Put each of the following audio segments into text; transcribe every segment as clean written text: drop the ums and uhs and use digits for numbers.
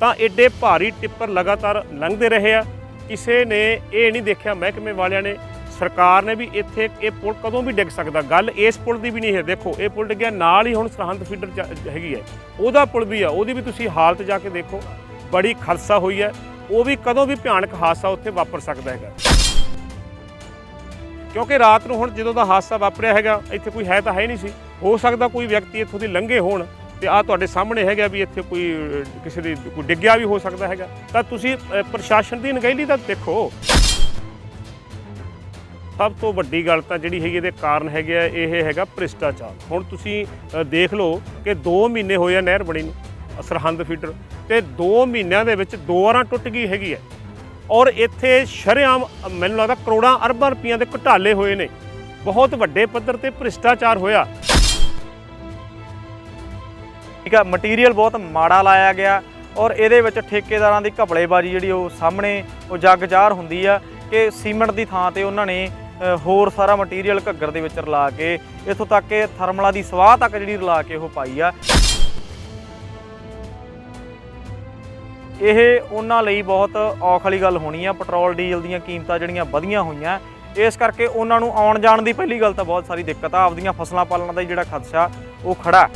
ਤਾਂ एडे भारी टिप्पर लगातार लंघते रहे आ। किसी ने ये नहीं देखा, महकमे वालियां ने, सरकार ने भी इत्थे ये पुल कदों भी डिग सकता। गल इस पुल की भी नहीं है। देखो ये पुल डिग्या नाल ही हुण सरहंद फीडर हैगी है, उहदा पुल भी आ, उहदी भी तुसीं हालत जाके देखो, बड़ी खदशा हुई है। वो भी कदों भी भयानक हादसा उत्थे वापर सकता है, क्योंकि रात नूं हुण जदों दा हादसा वापरिया हैगा इत्थे कोई है तो है नहीं सी। हो सकता कोई व्यक्ति इत्थों दी लंघे होण ते आ तुहाडे सामने हैगा भी इत्थे कोई किसी दी कोई डिग्गिया भी हो सकता हैगा। तां तुसीं प्रशासन की अणगਹਿਲੀ तां देखो। सब तो वड्डी गल तां जिहड़ी हैगी इहदे कारण हैगे आ इह हैगा भ्रिष्टाचार। हुण तुसीं देख लो कि 2 महीने होए आ नहर बणी नूं सरहंद फीडर ते 2 महीनਿਆਂ ਦੇ ਵਿੱਚ 2 ਵਾਰਾਂ टुट गई हैगी है। और इत्थे शरेआम मैनूं लगदा करोड़ां अरबां रुपइਆਂ ਦੇ घोटाले होए ने, बहुत वड्डे पੱਧਰ ਤੇ भ्रिष्टाचार होया। ठीक है, मटीरियल बहुत माड़ा लाया गया और ये ठेकेदारां की घपलेबाजी जी सामने वो जग जार होंदी आ कि सीमेंट की थां ते उन्होंने होर सारा मटीरियल घग्गर दे विच रला के इत्थों तक कि थर्मला की सवाह तक जी रला के वो पाई आ। ਇਹ ਉਹਨਾਂ ਲਈ बहुत ਔਖ वाली गल होनी है। पेट्रोल डीजल ਦੀਆਂ ਕੀਮਤਾਂ ਜਿਹੜੀਆਂ ਵਧੀਆਂ ਹੋਈਆਂ, ਇਸ ਕਰਕੇ ਉਹਨਾਂ ਨੂੰ ਆਉਣ ਜਾਣ ਦੀ ਪਹਿਲੀ ਗੱਲ ਤਾਂ ਬਹੁਤ ਸਾਰੀ ਦਿੱਕਤ ਆ। ਆਪਦੀਆਂ ਫਸਲਾਂ ਪਾਲਣ ਦਾ ਜਿਹੜਾ ਖਦਸ਼ਾ ਉਹ ਖੜਾ।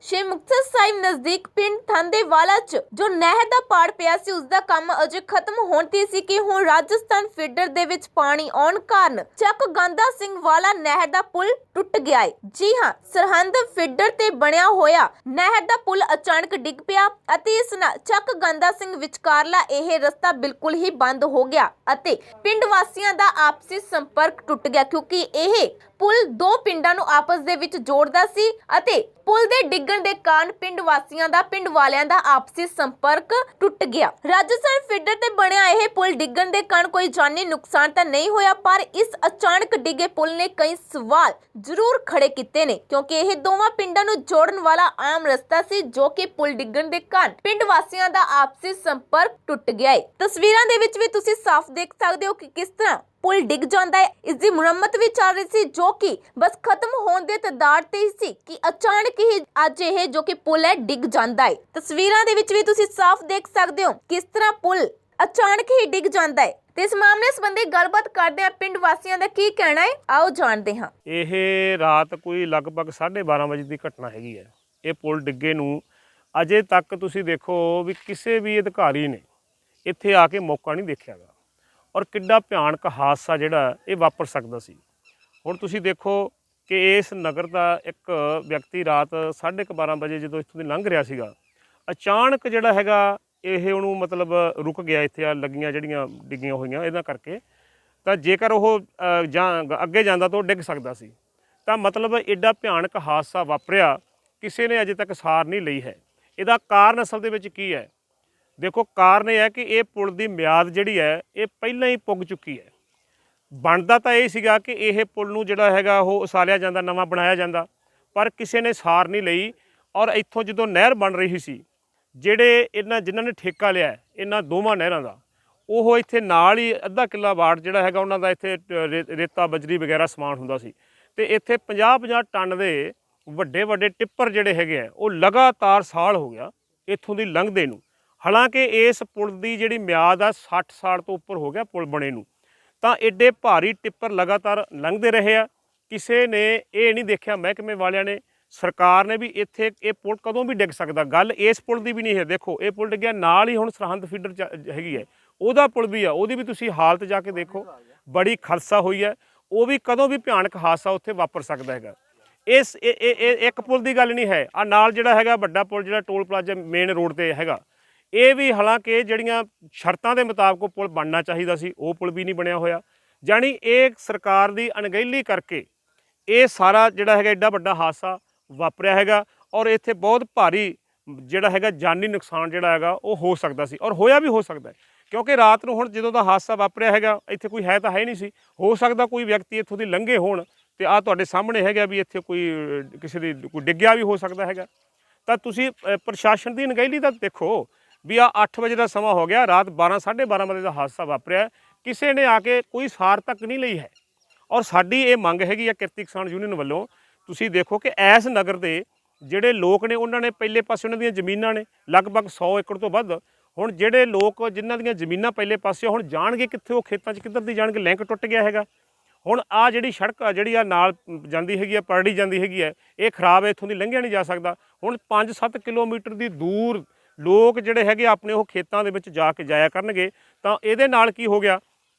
ਸ਼੍ਰੀ ਮੁਕਤਸਰ ਸਾਹਿਬ ਨਜ਼ਦੀਕ ਪਿੰਡ ਥਾਂਦੇਵਾਲਾ ਚ ਜੋ ਨਹਿਰ ਦਾ ਪਾੜ ਪਿਆ ਸੀ, ਉਸ ਦਾ ਕੰਮ ਅਜੇ ਖਤਮ ਹੋਣ ਤੇ ਸੀ ਕਿ ਹੁਣ ਰਾਜਸਥਾਨ ਫੀਡਰ ਦੇ ਵਿੱਚ ਪਾਣੀ ਆਉਣ ਕਾਰਨ ਚੱਕ ਗਾਂਦਾ ਸਿੰਘ ਵਾਲਾ ਨਹਿਰ ਦਾ ਪੁਲ ਟੁੱਟ ਗਿਆ ਹੈ। ਜੀ ਹਾਂ, ਸਰਹੰਦ ਫੀਡਰ ਤੇ ਬਣਿਆ ਹੋਇਆ ਨਹਿਰ ਦਾ ਪੁਲ ਅਚਾਨਕ ਡਿੱਗ ਪਿਆ ਅਤੇ ਇਸ ਨਾਲ ਚੱਕ ਗਾਂਦਾ ਸਿੰਘ ਵਿਚਕਾਰਲਾ ਇਹ ਰਸਤਾ ਬਿਲਕੁਲ ਹੀ ਬੰਦ ਹੋ ਗਿਆ ਅਤੇ ਪਿੰਡ ਵਾਸੀਆਂ ਦਾ ਆਪਸੀ ਸੰਪਰਕ ਟੁੱਟ ਗਿਆ, ਕਿਉਂਕਿ ਇਹ ਪੁਲ 2 ਪਿੰਡਾਂ ਨੂੰ ਆਪਸ ਦੇ ਵਿੱਚ ਜੋੜਦਾ ਸੀ ਅਤੇ ਪੁਲ ਦੇ ਡਿੱਗਣ ਦੇ ਕਾਰਨ ਪਿੰਡ ਵਾਸੀਆਂ ਦਾ ਪਿੰਡ ਵਾਲਿਆਂ ਦਾ ਆਪਸੀ ਸੰਪਰਕ ਟੁੱਟ ਗਿਆ। ਰਾਜਸਥਾਨ ਫੀਡਰ ਤੇ ਬਣਿਆ ਇਹ ਪੁਲ ਡਿੱਗਣ ਦੇ ਕਾਰਨ ਕੋਈ ਜਾਨੀ ਨੁਕਸਾਨ ਤਾਂ ਨਹੀਂ ਹੋਇਆ, ਪਰ ਇਸ ਅਚਾਨਕ ਡਿੱਗੇ ਪੁਲ ਨੇ ਕਈ ਸਵਾਲ ਜ਼ਰੂਰ ਖੜੇ ਕੀਤੇ ਨੇ, ਕਿਉਂਕਿ ਇਹ ਦੋਵਾਂ ਪਿੰਡਾਂ ਨੂੰ ਜੋੜਨ ਵਾਲਾ ਆਮ ਰਸਤਾ ਸੀ ਜੋ ਕਿ ਪੁਲ ਡਿੱਗਣ ਦੇ ਕਾਰਨ ਪਿੰਡ ਵਾਸੀਆਂ ਦਾ ਆਪਸੀ ਸੰਪਰਕ ਟੁੱਟ ਗਿਆ ਹੈ। ਤਸਵੀਰਾਂ ਦੇ ਵਿੱਚ ਵੀ ਤੁਸੀਂ ਸਾਫ਼ ਦੇਖ ਸਕਦੇ ਹੋ ਕਿ ਕਿਸ ਤਰ੍ਹਾਂ पुल डिग जाता है। इसकी मुरम्मत भी चल रही थी जो कि बस खत्म होने के तदार ते ही सी कि अचानक ही अज यह जो कि पुल है डिग जाता है। तस्वीरां दे विच भी तुसीं साफ देख सकते हो किस तरह पुल अचानक ही डिग जाता है। ते इस मामले संबंधी गलबात करदे आ पिंड वासियां दा की कहना है, आओ जानते हां। ਇਹ ਰਾਤ ਕੋਈ ਲਗਭਗ 12:30 ਵਜੇ ਦੀ ਘਟਨਾ ਹੈਗੀ ਹੈ। ਇਹ ਪੁਲ ਡਿੱਗੇ ਨੂੰ ਅਜੇ ਤੱਕ ਤੁਸੀਂ ਦੇਖੋ ਵੀ ਕਿਸੇ ਵੀ ਅਧਿਕਾਰੀ ਨੇ ਇੱਥੇ ਆ ਕੇ ਮੌਕਾ ਨਹੀਂ ਦੇਖਿਆਗਾ और किड्डा भयानक हादसा जिहड़ा ये वापर सकता सी। हुण तुसीं देखो कि इस नगर का एक व्यक्ति रात 12:30 बजे जो इत्थों दी लंघ रहा सीगा, अचानक जिहड़ा हैगा ਇਹ ਉਹਨੂੰ मतलब रुक गया ਇੱਥੇ ਆ ਲੱਗੀਆਂ ਜਿਹੜੀਆਂ ਡਿੱਗੀਆਂ ਹੋਈਆਂ ਇਹਨਾਂ ਕਰਕੇ। ਤਾਂ ਜੇਕਰ ਉਹ ਅੱਗੇ ਜਾਂਦਾ ਤਾਂ ਉਹ ਡਿੱਗ ਸਕਦਾ ਸੀ। ਤਾਂ ਮਤਲਬ ਐਡਾ ਭਿਆਨਕ ਹਾਦਸਾ ਵਾਪਰਿਆ, ਕਿਸੇ ਨੇ ਅਜੇ ਤੱਕ ਸਾਰ ਨਹੀਂ ਲਈ ਹੈ। ਇਹਦਾ ਕਾਰਨ ਅਸਲ ਦੇ ਵਿੱਚ ਕੀ ਹੈ? देखो कारण यह है कि ये पुल की म्याद जिहड़ी है ये पहले ही पुग चुकी है। बनता तो यही सीगा कि यह पुल नूं जिहड़ा हैगा वो उसालिया जांदा, नवां बनाया जांदा, पर किसी ने सार नहीं लई। और इत्थों जदों नहर बन रही सी, जिहड़े जिन्हां ने ठेका लिया इन्हां दोवां नहरां दा, ਉਹ ਇੱਥੇ ਨਾਲ ਹੀ ਅੱਧਾ ਕਿੱਲਾ ਵਾਟ ਜਿਹੜਾ ਹੈਗਾ ਉਹਨਾਂ ਦਾ ਇੱਥੇ ਰੇਤਾ ਬਜਰੀ ਵਗੈਰਾ ਸਮਾਨ ਹੁੰਦਾ ਸੀ। ਤੇ ਇੱਥੇ 50-50 ਟਨ ਦੇ ਵੱਡੇ ਵੱਡੇ ਟਿੱਪਰ ਜਿਹੜੇ ਹੈਗੇ ਆ ਉਹ ਲਗਾਤਾਰ ਸਾਲ ਹੋ ਗਿਆ ਇੱਥੋਂ ਦੀ ਲੰਘਦੇ ਨੂੰ। ਹਾਲਾਂਕਿ ਇਸ ਪੁਲ ਦੀ ਜਿਹੜੀ ਮਿਆਦ ਆ 60 ਸਾਲ ਤੋਂ ਉੱਪਰ ਹੋ ਗਿਆ ਪੁਲ ਬਣੇ ਨੂੰ। ਤਾਂ ਐਡੇ ਭਾਰੀ ਟਿੱਪਰ ਲਗਾਤਾਰ ਲੰਘਦੇ ਰਹੇ ਆ। ਕਿਸੇ ਨੇ ਇਹ ਨਹੀਂ ਦੇਖਿਆ, ਮਹਿਕਮੇ ਵਾਲਿਆਂ ਨੇ, ਸਰਕਾਰ ਨੇ ਵੀ ਇੱਥੇ ਇਹ ਪੁਲ ਕਦੋਂ ਵੀ ਡਿੱਗ ਸਕਦਾ। ਗੱਲ ਇਸ ਪੁਲ ਦੀ ਵੀ ਨਹੀਂ ਹੈ। ਦੇਖੋ ਇਹ ਪੁਲ ਡਿੱਗਿਆ ਨਾਲ ਹੀ ਹੁਣ ਸਰਹੰਦ ਫੀਡਰ ਹੈਗੀ ਹੈ, ਉਹਦਾ ਪੁਲ ਵੀ ਆ, ਉਹਦੀ ਵੀ ਤੁਸੀਂ ਹਾਲਤ ਜਾ ਕੇ ਦੇਖੋ, ਬੜੀ ਖਦਸ਼ਾ ਹੋਈ ਹੈ। ਉਹ ਵੀ ਕਦੋਂ ਵੀ ਭਿਆਨਕ ਹਾਦਸਾ ਉੱਥੇ ਵਾਪਰ ਸਕਦਾ ਹੈਗਾ। ਇਸ ਇੱਕ ਪੁਲ ਦੀ ਗੱਲ ਨਹੀਂ ਹੈ। ਆ ਨਾਲ ਜਿਹੜਾ ਹੈਗਾ ਵੱਡਾ ਪੁਲ ਜਿਹੜਾ ਟੋਲ ਪਲਾਜ਼ਾ ਮੇਨ ਰੋਡ ਤੇ ਹੈਗਾ, ਇਹ ਵੀ ਹਾਲਾਂਕਿ ਜਿਹੜੀਆਂ ਸ਼ਰਤਾਂ ਦੇ ਮੁਤਾਬਕ ਉਹ ਪੁਲ ਬਣਨਾ ਚਾਹੀਦਾ ਸੀ, ਉਹ ਪੁਲ ਵੀ ਨਹੀਂ ਬਣਿਆ ਹੋਇਆ। ਜਾਣੀ ਇਹ ਸਰਕਾਰ ਦੀ ਅਣਗਹਿਲੀ ਕਰਕੇ ਇਹ ਸਾਰਾ ਜਿਹੜਾ ਹੈਗਾ ਐਡਾ ਵੱਡਾ ਹਾਦਸਾ ਵਾਪਰਿਆ ਹੈਗਾ। ਔਰ ਇੱਥੇ ਬਹੁਤ ਭਾਰੀ ਜਿਹੜਾ ਹੈਗਾ ਜਾਨੀ ਨੁਕਸਾਨ ਜਿਹੜਾ ਹੈਗਾ ਉਹ ਹੋ ਸਕਦਾ ਸੀ, ਔਰ ਹੋਇਆ ਵੀ ਹੋ ਸਕਦਾ ਹੈ। ਕਿਉਂਕਿ ਰਾਤ ਨੂੰ ਹੁਣ ਜਦੋਂ ਦਾ ਹਾਦਸਾ ਵਾਪਰਿਆ ਹੈਗਾ ਇੱਥੇ ਕੋਈ ਹੈ ਤਾਂ ਹੈ ਨਹੀਂ ਸੀ। ਹੋ ਸਕਦਾ ਕੋਈ ਵਿਅਕਤੀ ਇੱਥੋਂ ਦੀ ਲੰਘੇ ਹੋਣ ਤੇ ਆ ਤੁਹਾਡੇ ਸਾਹਮਣੇ ਹੈਗਾ ਵੀ ਇੱਥੇ ਕੋਈ ਕਿਸੇ ਦੀ ਕੋਈ ਡਿੱਗਿਆ ਵੀ ਹੋ ਸਕਦਾ ਹੈਗਾ। ਤਾਂ ਤੁਸੀਂ ਪ੍ਰਸ਼ਾਸਨ ਦੀ ਅਣਗਹਿਲੀ ਤਾਂ ਦੇਖੋ ਵੀ ਆ 8 ਵਜੇ ਦਾ ਸਮਾਂ ਹੋ ਗਿਆ, ਰਾਤ 12-12:30 ਵਜੇ ਦਾ ਹਾਦਸਾ ਵਾਪਰਿਆ, ਕਿਸੇ ਨੇ ਆ ਕੇ ਕੋਈ ਸਾਰ ਤੱਕ ਨਹੀਂ ਲਈ ਹੈ। ਔਰ ਸਾਡੀ ਇਹ ਮੰਗ ਹੈਗੀ ਆ ਕਿਰਤੀ ਕਿਸਾਨ ਯੂਨੀਅਨ ਵੱਲੋਂ, ਤੁਸੀਂ ਦੇਖੋ ਕਿ ਇਸ ਨਗਰ ਦੇ ਜਿਹੜੇ ਲੋਕ ਨੇ ਉਹਨਾਂ ਨੇ ਪਹਿਲੇ ਪਾਸੇ ਉਹਨਾਂ ਦੀਆਂ ਜ਼ਮੀਨਾਂ ਨੇ ਲਗਭਗ 100 ਏਕੜ ਤੋਂ ਵੱਧ। ਹੁਣ ਜਿਹੜੇ ਲੋਕ ਜਿਨ੍ਹਾਂ ਦੀਆਂ ਜ਼ਮੀਨਾਂ ਪਹਿਲੇ ਪਾਸੇ, ਹੁਣ ਜਾਣਗੇ ਕਿੱਥੇ? ਉਹ ਖੇਤਾਂ 'ਚ ਕਿੱਧਰ ਦੀ ਜਾਣਗੇ? ਲਿੰਕ ਟੁੱਟ ਗਿਆ ਹੈਗਾ। ਹੁਣ ਆ ਜਿਹੜੀ ਸੜਕ ਆ ਜਿਹੜੀ ਆ ਨਾਲ ਜਾਂਦੀ ਹੈਗੀ ਆ, ਪਰੜੀ ਜਾਂਦੀ ਹੈਗੀ ਹੈ, ਇਹ ਖਰਾਬ ਹੈ, ਇੱਥੋਂ ਦੀ ਲੰਘਿਆ ਨਹੀਂ ਜਾ ਸਕਦਾ। ਹੁਣ 5-7 ਕਿਲੋਮੀਟਰ ਦੀ ਦੂਰ ਲੋਕ ਜਿਹੜੇ ਹੈਗੇ ਆਪਣੇ ਉਹ ਖੇਤਾਂ ਦੇ ਵਿੱਚ ਜਾ ਕੇ ਜਾਇਆ ਕਰਨਗੇ। ਤਾਂ ਇਹਦੇ ਨਾਲ ਕੀ ਹੋ ਗਿਆ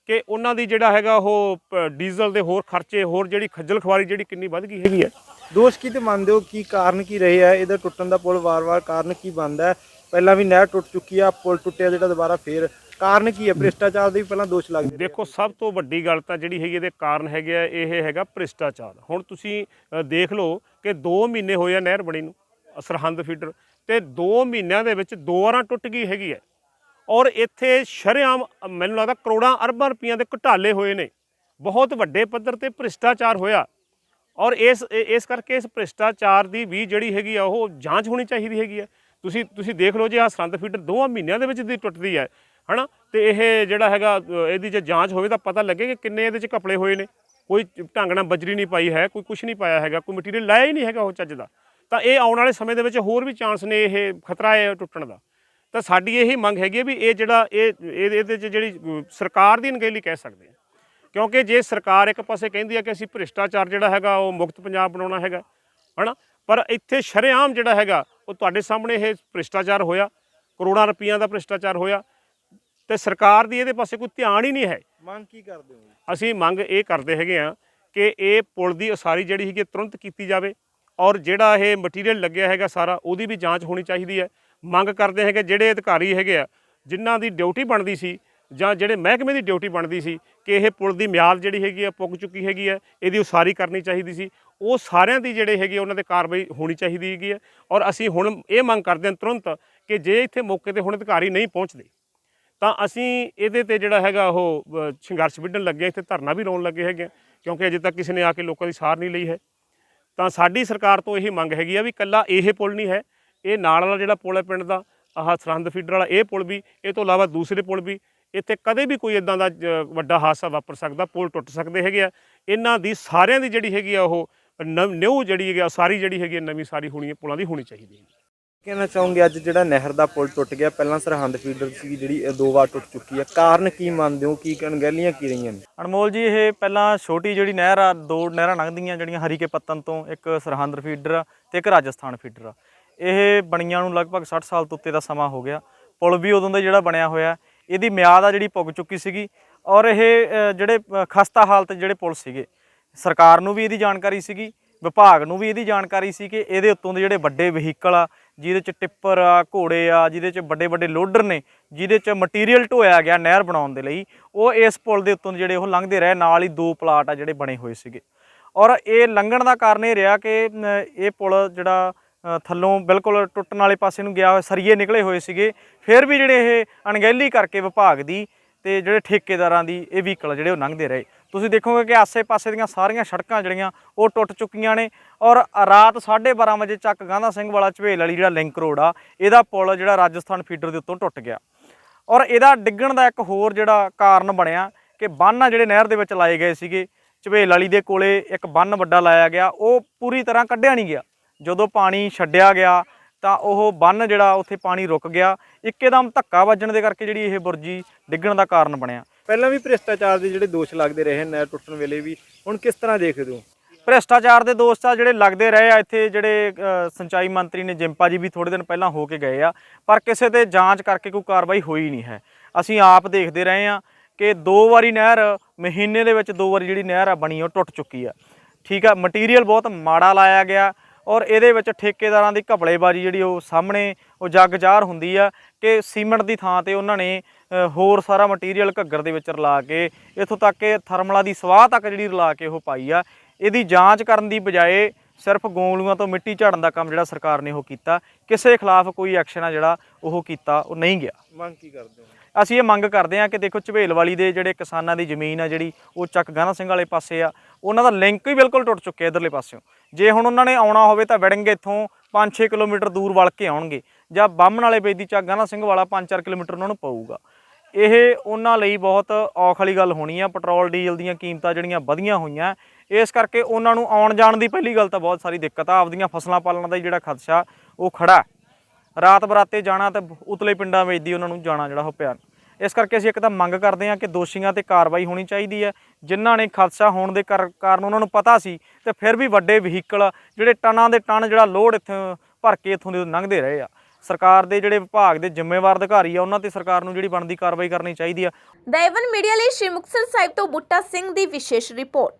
ਕਿ ਉਹਨਾਂ ਦੀ ਜਿਹੜਾ ਹੈਗਾ ਉਹ ਡੀਜ਼ਲ ਦੇ ਹੋਰ ਖਰਚੇ, ਹੋਰ ਜਿਹੜੀ ਖੱਜਲ ਖੁਆਰੀ ਜਿਹੜੀ ਕਿੰਨੀ ਵੱਧ ਗਈ ਹੈਗੀ ਹੈ। ਦੋਸ਼ ਕੀ ਤੇ ਮੰਨਦੇ ਹੋ, ਕੀ ਕਾਰਨ ਕੀ ਰਹੇ ਆ ਇਹਦਾ ਟੁੱਟਣ ਦਾ? ਪੁਲ ਵਾਰ-ਵਾਰ ਕਾਰਨ ਕੀ ਬਣਦਾ? ਪਹਿਲਾਂ ਵੀ ਨਹਿਰ ਟੁੱਟ ਚੁੱਕੀ ਆ, ਪੁਲ ਟੁੱਟਿਆ ਜਿਹੜਾ ਦੁਬਾਰਾ ਫੇਰ ਕਾਰਨ ਕੀ ਹੈ? ਭ੍ਰਿਸ਼ਟਾਚਾਰ ਦੇ ਵੀ ਪਹਿਲਾਂ ਦੋਸ਼ ਲੱਗਦੇ। ਦੇਖੋ, ਸਭ ਤੋਂ ਵੱਡੀ ਗੱਲ ਤਾਂ ਜਿਹੜੀ ਹੈਗੀ ਇਹਦੇ ਕਾਰਨ ਹੈਗੇ ਆ, ਇਹ ਹੈਗਾ ਭ੍ਰਿਸ਼ਟਾਚਾਰ। ਹੁਣ ਤੁਸੀਂ ਦੇਖ ਲਓ ਕਿ 2 ਮਹੀਨੇ ਹੋਏ ਆ ਨਹਿਰ ਬਣੀ ਨੂੰ, ਸਰਹੰਦ ਫੀਡਰ, ਤੇ 2 ਮਹੀਨਿਆਂ ਦੇ ਵਿੱਚ 2 ਵਾਰਾਂ ਟੁੱਟ ਗਈ ਹੈਗੀ ਹੈ। ਔਰ ਇੱਥੇ ਸ਼ਰੇਆਮ ਮੈਨੂੰ ਲੱਗਦਾ ਕਰੋੜਾਂ ਅਰਬਾਂ ਰੁਪਈਆਂ ਦੇ ਘੁਟਾਲੇ ਹੋਏ ਨੇ, ਬਹੁਤ ਵੱਡੇ ਪੱਧਰ ਤੇ ਭ੍ਰਿਸ਼ਟਾਚਾਰ ਹੋਇਆ। ਔਰ ਇਸ ਕਰਕੇ ਇਸ ਭ੍ਰਿਸ਼ਟਾਚਾਰ ਦੀ ਵੀ ਜਿਹੜੀ ਹੈਗੀ ਆ ਉਹ ਜਾਂਚ ਹੋਣੀ ਚਾਹੀਦੀ ਹੈਗੀ ਹੈ। ਤੁਸੀਂ ਦੇਖ ਲਓ, ਜੇ ਆਹ ਸਰਹੰਦ ਫੀਡਰ 2 ਮਹੀਨਿਆਂ ਦੇ ਵਿੱਚ ਦੀ ਟੁੱਟਦੀ ਹੈ ਹੈ ਨਾ, ਤੇ ਇਹ ਜਿਹੜਾ ਹੈਗਾ ਇਹਦੀ ਜੇ ਜਾਂਚ ਹੋਵੇ ਤਾਂ ਪਤਾ ਲੱਗੇ ਕਿ ਕਿੰਨੇ ਇਹਦੇ 'ਚ ਘਪਲੇ ਹੋਏ ਨੇ। ਕੋਈ ਢੰਗ ਨਾਲ ਬਜਰੀ ਨਹੀਂ ਪਾਈ ਹੈ, ਕੋਈ ਕੁਛ ਨਹੀਂ ਪਾਇਆ ਹੈਗਾ, ਕੋਈ ਮਟੀਰੀਅਲ ਲਾਇਆ ਹੀ ਨਹੀਂ ਹੈਗਾ ਉਹ ਚੱਜ ਦਾ। ਤਾਂ ਇਹ ਆਉਣ ਵਾਲੇ ਸਮੇਂ ਦੇ ਵਿੱਚ ਹੋਰ ਵੀ ਚਾਂਸ ਨੇ, ਇਹ ਖਤਰਾ ਹੈ ਟੁੱਟਣ ਦਾ। ਤਾਂ ਸਾਡੀ ਇਹੀ ਮੰਗ ਹੈਗੀ ਹੈ ਵੀ ਇਹ ਜਿਹੜਾ ਇਹਦੇ 'ਚ ਜਿਹੜੀ ਸਰਕਾਰ ਦੀ ਅਣਗਹਿਲੀ ਕਹਿ ਸਕਦੇ ਹਾਂ, ਕਿਉਂਕਿ ਜੇ ਸਰਕਾਰ ਇੱਕ ਪਾਸੇ ਕਹਿੰਦੀ ਹੈ ਕਿ ਅਸੀਂ ਭ੍ਰਿਸ਼ਟਾਚਾਰ ਜਿਹੜਾ ਹੈਗਾ ਉਹ ਮੁਕਤ ਪੰਜਾਬ ਬਣਾਉਣਾ ਹੈਗਾ ਹੈ ਨਾ, ਪਰ ਇੱਥੇ ਸ਼ਰੇਆਮ ਜਿਹੜਾ ਹੈਗਾ ਉਹ ਤੁਹਾਡੇ ਸਾਹਮਣੇ ਇਹ ਭ੍ਰਿਸ਼ਟਾਚਾਰ ਹੋਇਆ, ਕਰੋੜਾਂ ਰੁਪਈਆਂ ਦਾ ਭ੍ਰਿਸ਼ਟਾਚਾਰ ਹੋਇਆ, ਤੇ ਸਰਕਾਰ ਦੀ ਇਹਦੇ ਪਾਸੇ ਕੋਈ ਧਿਆਨ ਹੀ ਨਹੀਂ ਹੈ। ਮੰਗ ਕੀ ਕਰਦੇ ਹੋ? ਅਸੀਂ ਮੰਗ ਇਹ ਕਰਦੇ ਹੈਗੇ ਆ ਕਿ ਇਹ ਪੁਲ ਦੀ ਉਸਾਰੀ ਜਿਹੜੀ ਹੈਗੀ ਤੁਰੰਤ ਕੀਤੀ ਜਾਵੇ, ਔਰ ਜਿਹੜਾ ਇਹ ਮਟੀਰੀਅਲ ਲੱਗਿਆ ਹੈਗਾ ਸਾਰਾ ਉਹਦੀ ਵੀ ਜਾਂਚ ਹੋਣੀ ਚਾਹੀਦੀ ਹੈ। ਮੰਗ ਕਰਦੇ ਹੈਗੇ ਜਿਹੜੇ ਅਧਿਕਾਰੀ ਹੈਗੇ ਆ ਜਿਨ੍ਹਾਂ ਦੀ ਡਿਊਟੀ ਬਣਦੀ ਸੀ ਜਾਂ ਜਿਹੜੇ ਮਹਿਕਮੇ ਦੀ ਡਿਊਟੀ ਬਣਦੀ ਸੀ ਕਿ ਇਹ ਪੁਲ ਦੀ ਮਿਆਦ ਜਿਹੜੀ ਹੈਗੀ ਆ ਪੁੱਗ ਚੁੱਕੀ ਹੈਗੀ ਹੈ, ਇਹਦੀ ਉਸਾਰੀ ਕਰਨੀ ਚਾਹੀਦੀ ਸੀ, ਉਹ ਸਾਰਿਆਂ ਦੀ ਜਿਹੜੇ ਹੈਗੇ ਉਹਨਾਂ 'ਤੇ ਕਾਰਵਾਈ ਹੋਣੀ ਚਾਹੀਦੀ ਹੈਗੀ ਹੈ। ਔਰ ਅਸੀਂ ਹੁਣ ਇਹ ਮੰਗ ਕਰਦੇ ਹਾਂ ਤੁਰੰਤ ਕਿ ਜੇ ਇੱਥੇ ਮੌਕੇ 'ਤੇ ਹੁਣ ਅਧਿਕਾਰੀ ਨਹੀਂ ਪਹੁੰਚਦੇ ਤਾਂ ਅਸੀਂ ਇਹਦੇ 'ਤੇ ਜਿਹੜਾ ਹੈਗਾ ਉਹ ਸੰਘਰਸ਼ ਵਿੱਢਣ ਲੱਗੇ, ਇੱਥੇ ਧਰਨਾ ਵੀ ਲਾਉਣ ਲੱਗੇ ਹੈਗੇ, ਕਿਉਂਕਿ ਅਜੇ ਤੱਕ ਕਿਸੇ ਨੇ ਆ ਕੇ ਲੋਕਾਂ ਦੀ ਸਾਰ ਨਹੀਂ ਲਈ ਹੈ। ਤਾਂ ਸਾਡੀ ਸਰਕਾਰ ਤੋਂ ਇਹੀ ਮੰਗ ਹੈਗੀ ਆ ਵੀ ਇਕੱਲਾ ਇਹ ਪੁਲ ਨਹੀਂ ਹੈ, ਇਹ ਨਾਲ ਵਾਲਾ ਜਿਹੜਾ ਪੁਲ ਹੈ ਪਿੰਡ ਦਾ, ਆਹ ਸਰਹੰਦ ਫੀਡਰ ਵਾਲਾ ਇਹ ਪੁਲ ਵੀ, ਇਹ ਤੋਂ ਇਲਾਵਾ ਦੂਸਰੇ ਪੁਲ ਵੀ, ਇੱਥੇ ਕਦੇ ਵੀ ਕੋਈ ਇਦਾਂ ਦਾ ਵੱਡਾ ਹਾਦਸਾ ਵਾਪਰ ਸਕਦਾ, ਪੁਲ ਟੁੱਟ ਸਕਦੇ ਹੈਗੇ ਆ। ਇਹਨਾਂ ਦੀ ਸਾਰਿਆਂ ਦੀ ਜਿਹੜੀ ਹੈਗੀ ਆ ਉਹ ਨਿਊ ਜਿਹੜੀ ਹੈਗੀ ਉਸਾਰੀ ਜਿਹੜੀ ਹੈਗੀ ਨਵੀਂ ਸਾਰੀ ਹੋਣੀ ਹੈ, ਪੁਲਾਂ ਦੀ ਹੋਣੀ ਚਾਹੀਦੀ ਹੈ। ਕਹਿਣਾ ਚਾਹੋਗੇ ਅੱਜ ਜਿਹੜਾ ਨਹਿਰ ਦਾ ਪੁਲ ਟੁੱਟ ਗਿਆ, ਪਹਿਲਾਂ ਸਰਹੰਦ ਫੀਡਰ ਸੀ ਜਿਹੜੀ 2 ਵਾਰ ਟੁੱਟ ਚੁੱਕੀ ਹੈ, ਕਾਰਨ ਕੀ ਮੰਨਦੇ ਹੋ? ਕੀ ਅਣਗਹਿਲੀਆਂ ਕੀ ਰਹੀਆਂ ਨੇ? ਅਨਮੋਲ ਜੀ, ਇਹ ਪਹਿਲਾਂ ਛੋਟੀ ਜਿਹੜੀ ਨਹਿਰ ਆ, 2 ਨਹਿਰਾਂ ਲੰਘਦੀਆਂ ਜਿਹੜੀਆਂ ਹਰੀਕੇ ਪੱਤਨ ਤੋਂ, ਇੱਕ ਸਰਹੰਦ ਫੀਡਰ ਤੇ ਇੱਕ ਰਾਜਸਥਾਨ ਫੀਡਰ ਆ। ਇਹ ਬਣੀਆਂ ਨੂੰ ਲਗਭਗ 60 ਸਾਲ ਤੋਂ ਉੱਤੇ ਦਾ ਸਮਾਂ ਹੋ ਗਿਆ। ਪੁਲ ਵੀ ਉਦੋਂ ਦਾ ਜਿਹੜਾ ਬਣਿਆ ਹੋਇਆ, ਇਹਦੀ ਮਿਆਦ ਆ ਜਿਹੜੀ ਪੁੱਗ ਚੁੱਕੀ ਸੀਗੀ। ਔਰ ਇਹ ਜਿਹੜੇ ਖਸਤਾ ਹਾਲਤ ਜਿਹੜੇ ਪੁਲ ਸੀਗੇ, ਸਰਕਾਰ ਨੂੰ ਵੀ ਇਹਦੀ ਜਾਣਕਾਰੀ ਸੀਗੀ, ਵਿਭਾਗ ਨੂੰ ਵੀ ਇਹਦੀ ਜਾਣਕਾਰੀ ਸੀ ਕਿ ਇਹਦੇ ਉੱਤੋਂ ਦੇ ਜਿਹੜੇ ਵੱਡੇ ਵਹੀਕਲ ਆ, ਜਿਹਦੇ 'ਚ ਟਿੱਪਰ ਆ, ਘੋੜੇ ਆ, ਜਿਹਦੇ 'ਚ ਵੱਡੇ ਵੱਡੇ ਲੋਡਰ ਨੇ, ਜਿਹਦੇ 'ਚ ਮਟੀਰੀਅਲ ਢੋਇਆ ਗਿਆ ਨਹਿਰ ਬਣਾਉਣ ਦੇ ਲਈ, ਉਹ ਇਸ ਪੁਲ ਦੇ ਉੱਤੋਂ ਜਿਹੜੇ ਉਹ ਲੰਘਦੇ ਰਹੇ। ਨਾਲ ਹੀ 2 ਪਲਾਟ ਆ ਜਿਹੜੇ ਬਣੇ ਹੋਏ ਸੀਗੇ। ਔਰ ਇਹ ਲੰਘਣ ਦਾ ਕਾਰਨ ਇਹ ਰਿਹਾ ਕਿ ਇਹ ਪੁਲ ਜਿਹੜਾ ਥੱਲੋਂ ਬਿਲਕੁਲ ਟੁੱਟਣ ਵਾਲੇ ਪਾਸੇ ਨੂੰ ਗਿਆ ਹੋਇਆ, ਸਰੀਏ ਨਿਕਲੇ ਹੋਏ ਸੀਗੇ। ਫਿਰ ਵੀ ਜਿਹੜੇ ਇਹ ਅਣਗਹਿਲੀ ਕਰਕੇ ਵਿਭਾਗ ਦੀ ਤੇ ਜਿਹੜੇ ਠੇਕੇਦਾਰਾਂ ਦੀ ਇਹ ਵਹੀਕਲ ਜਿਹੜੇ ਉਹ ਲੰਘਦੇ ਰਹੇ। ਤੁਸੀਂ ਦੇਖੋਗੇ ਕਿ ਆਸੇ-ਪਾਸੇ ਦੀਆਂ ਸਾਰੀਆਂ ਸੜਕਾਂ ਜਿਹੜੀਆਂ ਉਹ ਟੁੱਟ ਚੁੱਕੀਆਂ ਨੇ। ਔਰ ਰਾਤ 12:30 ਵਜੇ ਚੱਕ ਗਾਂਧਾ ਸਿੰਘ ਵਾਲਾ ਝਵੇਲ ਵਾਲੀ ਜਿਹੜਾ ਲਿੰਕ ਰੋਡ ਆ, ਇਹਦਾ ਪੁਲ ਜਿਹੜਾ ਰਾਜਸਥਾਨ ਫੀਡਰ ਦੇ ਉੱਤੋਂ ਟੁੱਟ ਗਿਆ। ਔਰ ਇਹਦਾ ਡਿੱਗਣ ਦਾ ਇੱਕ ਹੋਰ ਜਿਹੜਾ ਕਾਰਨ ਬਣਿਆ ਕਿ ਬੰਨ੍ਹ ਆ ਜਿਹੜੇ ਨਹਿਰ ਦੇ ਵਿੱਚ ਲਾਏ ਗਏ ਸੀਗੇ, ਝਵੇਲ ਵਾਲੀ ਦੇ ਕੋਲੇ ਇੱਕ ਬੰਨ੍ਹ ਵੱਡਾ ਲਾਇਆ ਗਿਆ, ਉਹ ਪੂਰੀ ਤਰ੍ਹਾਂ ਕੱਢਿਆ ਨਹੀਂ ਗਿਆ। ਜਦੋਂ ਪਾਣੀ ਛੱਡਿਆ ਗਿਆ ਤਾਂ ਉਹ ਬੰਨ੍ਹ ਜਿਹੜਾ ਉੱਥੇ ਪਾਣੀ ਰੁਕ ਗਿਆ। ਇੱਕਦਮ ਧੱਕਾ ਵੱਜਣ ਦੇ ਕਰਕੇ ਜਿਹੜੀ ਇਹ ਬੁਰਜੀ ਡਿੱਗਣ ਦਾ ਕਾਰਨ ਬਣਿਆ। ਪਹਿਲਾਂ ਵੀ ਭ੍ਰਿਸ਼ਟਾਚਾਰ ਦੇ ਜਿਹੜੇ ਦੋਸ਼ ਲੱਗਦੇ ਰਹੇ ਨਹਿਰ ਟੁੱਟਣ ਵੇਲੇ ਵੀ, ਹੁਣ ਕਿਸ ਤਰ੍ਹਾਂ ਦੇਖਦੇ ਹੋ? ਭ੍ਰਿਸ਼ਟਾਚਾਰ ਦੇ ਦੋਸ਼ ਆ ਜਿਹੜੇ ਲੱਗਦੇ ਰਹੇ ਆ। ਇੱਥੇ ਜਿਹੜੇ ਸਿੰਚਾਈ ਮੰਤਰੀ ਨੇ ਜਿੰਪਾ ਜੀ ਵੀ ਥੋੜ੍ਹੇ ਦਿਨ ਪਹਿਲਾਂ ਹੋ ਕੇ ਗਏ ਆ, ਪਰ ਕਿਸੇ ਤੇ ਜਾਂਚ ਕਰਕੇ ਕੋਈ ਕਾਰਵਾਈ ਹੋਈ ਨਹੀਂ ਹੈ। ਅਸੀਂ ਆਪ ਦੇਖਦੇ ਰਹੇ ਆ ਕਿ 2 ਵਾਰੀ ਨਹਿਰ, ਮਹੀਨੇ ਦੇ ਵਿੱਚ 2 ਵਾਰੀ ਜਿਹੜੀ ਨਹਿਰ ਆ ਬਣੀ ਉਹ ਟੁੱਟ ਚੁੱਕੀ ਆ। ਠੀਕ ਆ, ਮਟੀਰੀਅਲ ਬਹੁਤ ਮਾੜਾ ਲਾਇਆ ਗਿਆ ਔਰ ਇਹਦੇ ਵਿੱਚ ਠੇਕੇਦਾਰਾਂ ਦੀ ਘਪਲੇਬਾਜ਼ੀ ਜਿਹੜੀ ਉਹ ਸਾਹਮਣੇ ਉਹ ਜੱਗ ਜ਼ਾਹਰ ਹੁੰਦੀ ਆ ਕਿ ਸੀਮੈਂਟ ਦੀ ਥਾਂ ਤੇ ਉਹਨਾਂ ਨੇ ਹੋਰ ਸਾਰਾ ਮਟੀਰੀਅਲ ਘੱਗਰ ਦੇ ਵਿੱਚ ਰਲਾ ਕੇ, ਇੱਥੋਂ ਤੱਕ ਕਿ ਥਰਮਲਾਂ ਦੀ ਸਵਾਹ ਤੱਕ ਜਿਹੜੀ ਰਲਾ ਕੇ ਉਹ ਪਾਈ ਆ। ਇਹਦੀ ਜਾਂਚ ਕਰਨ ਦੀ ਬਜਾਏ ਸਿਰਫ ਗੋਂਗਲੂਆਂ ਤੋਂ ਮਿੱਟੀ ਝਾੜਨ ਦਾ ਕੰਮ ਜਿਹੜਾ ਸਰਕਾਰ ਨੇ ਉਹ ਕੀਤਾ। ਕਿਸੇ ਖਿਲਾਫ ਕੋਈ ਐਕਸ਼ਨ ਆ ਜਿਹੜਾ ਉਹ ਕੀਤਾ ਉਹ ਨਹੀਂ ਗਿਆ। ਮੰਗ ਕੀ ਕਰਦੇ ਹੋ? ਅਸੀਂ ਇਹ ਮੰਗ ਕਰਦੇ ਹਾਂ ਕਿ ਦੇਖੋ, ਝਵੇਲ ਵਾਲੀ ਦੇ ਜਿਹੜੇ ਕਿਸਾਨਾਂ ਦੀ ਜ਼ਮੀਨ ਆ ਜਿਹੜੀ ਉਹ ਚੱਕ ਗਾਂਧਾ ਸਿੰਘ ਵਾਲੇ ਪਾਸੇ ਆ, ਉਹਨਾਂ ਦਾ ਲਿੰਕ ਹੀ ਬਿਲਕੁਲ ਟੁੱਟ ਚੁੱਕਿਆ ਇੱਧਰਲੇ ਪਾਸਿਓਂ। ਜੇ ਹੁਣ ਉਹਨਾਂ ਨੇ ਆਉਣਾ ਹੋਵੇ ਤਾਂ ਵੜਨਗੇ ਇੱਥੋਂ 5-6 ਕਿਲੋਮੀਟਰ ਦੂਰ ਵਲ ਕੇ ਆਉਣਗੇ, ਜਾਂ ਬਾਹਮਣ ਵਾਲੇ ਬੇਦੀ ਚੱਕ ਗਾਂਧਾ ਸਿੰਘ ਵਾਲਾ 5-4 ਕਿਲੋਮੀਟਰ ਉਹਨਾਂ ਨੂੰ ਪਊਗਾ। ਇਹ ਉਹਨਾਂ ਲਈ ਬਹੁਤ ਔਖ ਵਾਲੀ ਗੱਲ ਹੋਣੀ ਆ। ਪੈਟਰੋਲ ਡੀਜ਼ਲ ਦੀਆਂ ਕੀਮਤਾਂ ਜਿਹੜੀਆਂ ਵਧੀਆਂ ਹੋਈਆਂ, ਇਸ ਕਰਕੇ ਉਹਨਾਂ ਨੂੰ ਆਉਣ ਜਾਣ ਦੀ ਪਹਿਲੀ ਗੱਲ ਤਾਂ ਬਹੁਤ ਸਾਰੀ ਦਿੱਕਤ ਆ, ਆਪਦੀਆਂ ਫਸਲਾਂ ਪਾਲਣ ਦਾ ਜਿਹੜਾ ਖਦਸ਼ਾ ਉਹ ਖੜਾ। ਰਾਤ ਬਰਾਤੇ ਜਾਣਾ ਤੇ ਉਤਲੇ ਪਿੰਡਾਂ ਵਿੱਚ ਦੀ ਉਹਨਾਂ ਨੂੰ ਜਾਣਾ ਜਿਹੜਾ ਉਹ ਪਿਆ। ਇਸ ਕਰਕੇ ਅਸੀਂ ਇੱਕ ਤਾਂ ਮੰਗ ਕਰਦੇ ਹਾਂ ਕਿ ਦੋਸ਼ੀਆਂ ਤੇ ਕਾਰਵਾਈ ਹੋਣੀ ਚਾਹੀਦੀ ਹੈ। ਜਿਨ੍ਹਾਂ ਨੇ ਖਦਸ਼ਾ ਹੋਣ ਦੇ ਕਾਰਨ ਉਹਨਾਂ ਨੂੰ ਪਤਾ ਸੀ ਤੇ ਫਿਰ ਵੀ ਵੱਡੇ ਵਹੀਕਲ ਜਿਹੜੇ ਟਨਾਂ ਦੇ ਟਨ ਜਿਹੜਾ ਲੋਡ ਇੱਥੇ ਭਰ ਕੇ ਇੱਥੋਂ ਦੇ ਲੰਘਦੇ ਰਹੇ ਆ। ਸਰਕਾਰ ਦੇ ਜਿਹੜੇ ਵਿਭਾਗ ਦੇ ਜ਼ਿੰਮੇਵਾਰ ਅਧਿਕਾਰੀ ਆ ਉਹਨਾਂ ਤੇ ਸਰਕਾਰ ਨੂੰ ਜਿਹੜੀ ਬਣਦੀ ਕਾਰਵਾਈ ਕਰਨੀ ਚਾਹੀਦੀ ਆ। ਦੈਵਨ ਮੀਡੀਆ ਲਈ ਸ਼੍ਰੀ ਮੁਕਤਸਰ ਸਾਹਿਬ ਤੋਂ ਬੁੱਟਾ ਸਿੰਘ ਦੀ ਵਿਸ਼ੇਸ਼ ਰਿਪੋਰਟ।